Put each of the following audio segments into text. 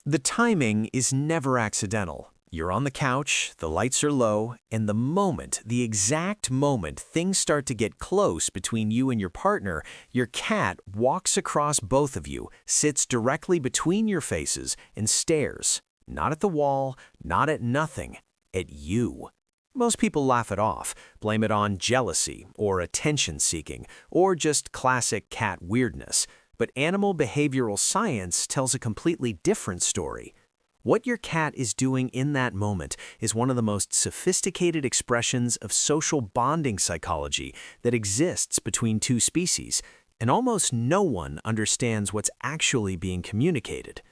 The timing is never accidental. You're on the couch, the lights are low, and the exact moment things start to get close between you and your partner, your cat walks across both of you, sits directly between your faces, and stares. Not at the wall, not at nothing, at you. Most people laugh it off, blame it on jealousy or attention-seeking, or just classic cat weirdness. But animal behavioral science tells a completely different story. What your cat is doing in that moment is one of the most sophisticated expressions of social bonding psychology that exists between two species, and almost no one understands what's actually being communicated.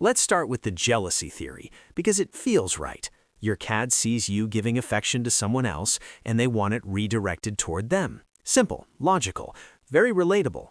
Let's start with the jealousy theory, because it feels right. Your cat sees you giving affection to someone else, and they want it redirected toward them. Simple, logical, very relatable.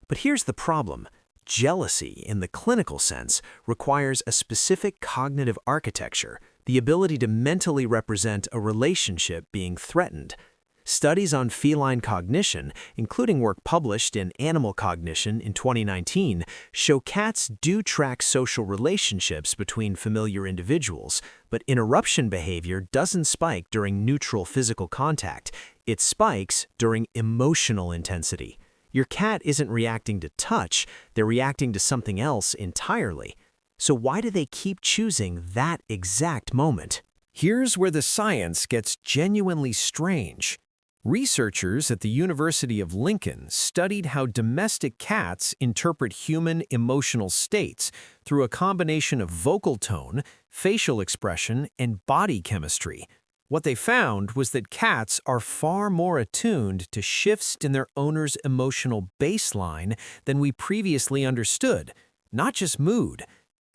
But here's the problem. Jealousy, in the clinical sense, requires a specific cognitive architecture, the ability to mentally represent a relationship being threatened. Studies on feline cognition, including work published in Animal Cognition in 2019, show cats do track social relationships between familiar individuals, but interruption behavior doesn't spike during neutral physical contact. It spikes during emotional intensity. Your cat isn't reacting to touch, they're reacting to something else entirely. So why do they keep choosing that exact moment? Here's where the science gets genuinely strange. Researchers at the University of Lincoln studied how domestic cats interpret human emotional states through a combination of vocal tone, facial expression, and body chemistry. What they found was that cats are far more attuned to shifts in their owner's emotional baseline than we previously understood. Not just mood,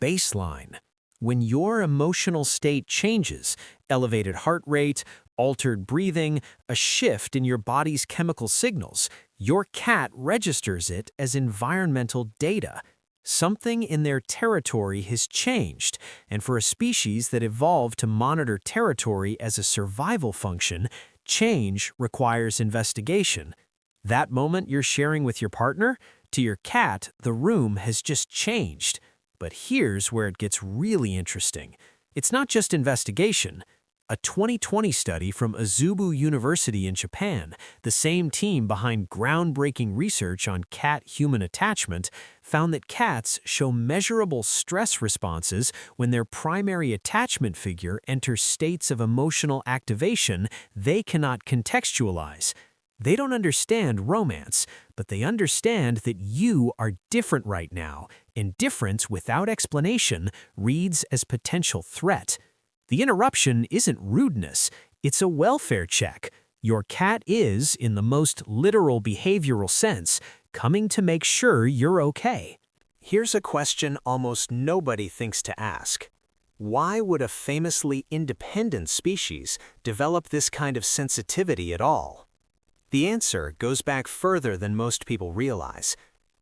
baseline. When your emotional state changes, elevated heart rate, altered breathing, a shift in your body's chemical signals, your cat registers it as environmental data. Something in their territory has changed, and for a species that evolved to monitor territory as a survival function, change requires investigation. That moment you're sharing with your partner, to your cat, the room has just changed. But here's where it gets really interesting. It's not just investigation. A 2020 study from Azubu University in Japan, the same team behind groundbreaking research on cat-human attachment, found that cats show measurable stress responses when their primary attachment figure enters states of emotional activation they cannot contextualize. They don't understand romance, but they understand that you are different right now, and difference without explanation reads as potential threat. The interruption isn't rudeness, it's a welfare check. Your cat is, in the most literal behavioral sense, coming to make sure you're okay. Here's a question almost nobody thinks to ask. Why would a famously independent species develop this kind of sensitivity at all? The answer goes back further than most people realize.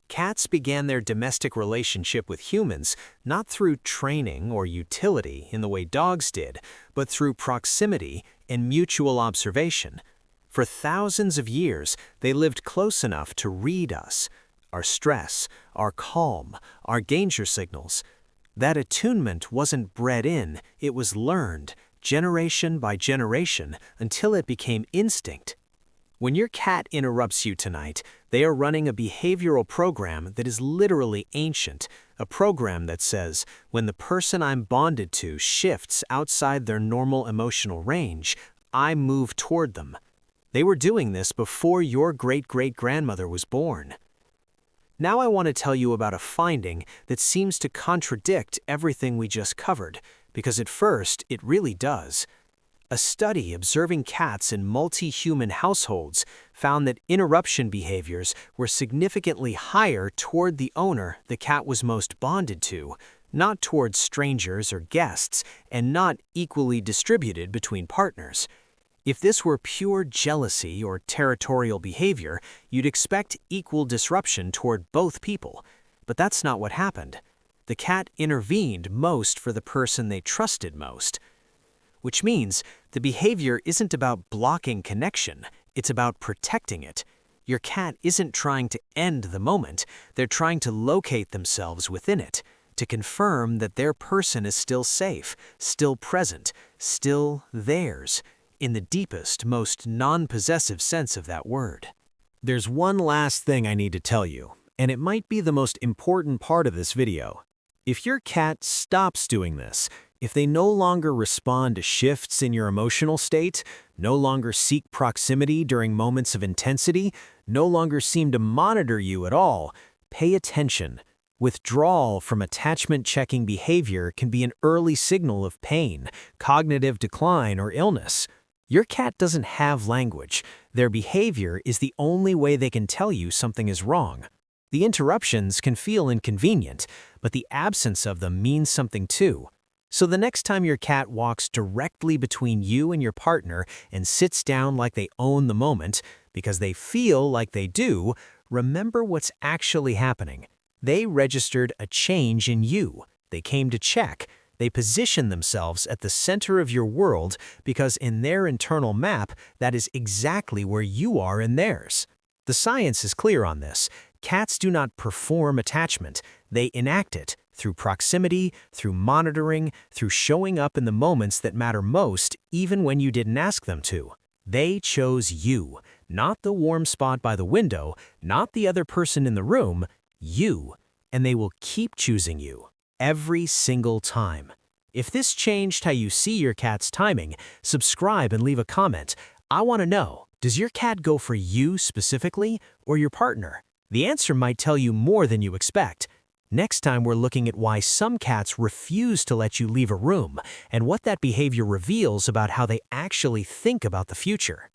Cats began their domestic relationship with humans not through training or utility in the way dogs did, but through proximity and mutual observation. For thousands of years, they lived close enough to read us, our stress, our calm, our danger signals. That attunement wasn't bred in, it was learned, generation by generation, until it became instinct. When your cat interrupts you tonight, they are running a behavioral program that is literally ancient, a program that says, when the person I'm bonded to shifts outside their normal emotional range, I move toward them. They were doing this before your great-great-grandmother was born. Now I want to tell you about a finding that seems to contradict everything we just covered, because at first it really does. A study observing cats in multi-human households found that interruption behaviors were significantly higher toward the owner the cat was most bonded to, not toward strangers or guests, and not equally distributed between partners. If this were pure jealousy or territorial behavior, you'd expect equal disruption toward both people. But that's not what happened. The cat intervened most for the person they trusted most. Which means the behavior isn't about blocking connection, it's about protecting it. Your cat isn't trying to end the moment, they're trying to locate themselves within it. to confirm that their person is still safe, still present, still theirs, in the deepest, most non-possessive sense of that word. There's one last thing I need to tell you, and it might be the most important part of this video. If your cat stops doing this, if they no longer respond to shifts in your emotional state, no longer seek proximity during moments of intensity, no longer seem to monitor you at all, pay attention. Withdrawal from attachment-checking behavior can be an early signal of pain, cognitive decline, or illness. Your cat doesn't have language. Their behavior is the only way they can tell you something is wrong. The interruptions can feel inconvenient, but the absence of them means something too. So the next time your cat walks directly between you and your partner and sits down like they own the moment, because they feel like they do, remember what's actually happening. They registered a change in you. They came to check. They positioned themselves at the center of your world because in their internal map, that is exactly where you are in theirs. The science is clear on this. Cats do not perform attachment. They enact it through proximity, through monitoring, through showing up in the moments that matter most, even when you didn't ask them to. They chose you, not the warm spot by the window, not the other person in the room, you, and they will keep choosing you every single time. If this changed how you see your cat's timing, subscribe and leave a comment. I want to know, does your cat go for you specifically or your partner? The answer might tell you more than you expect. Next time we're looking at why some cats refuse to let you leave a room and what that behavior reveals about how they actually think about the future.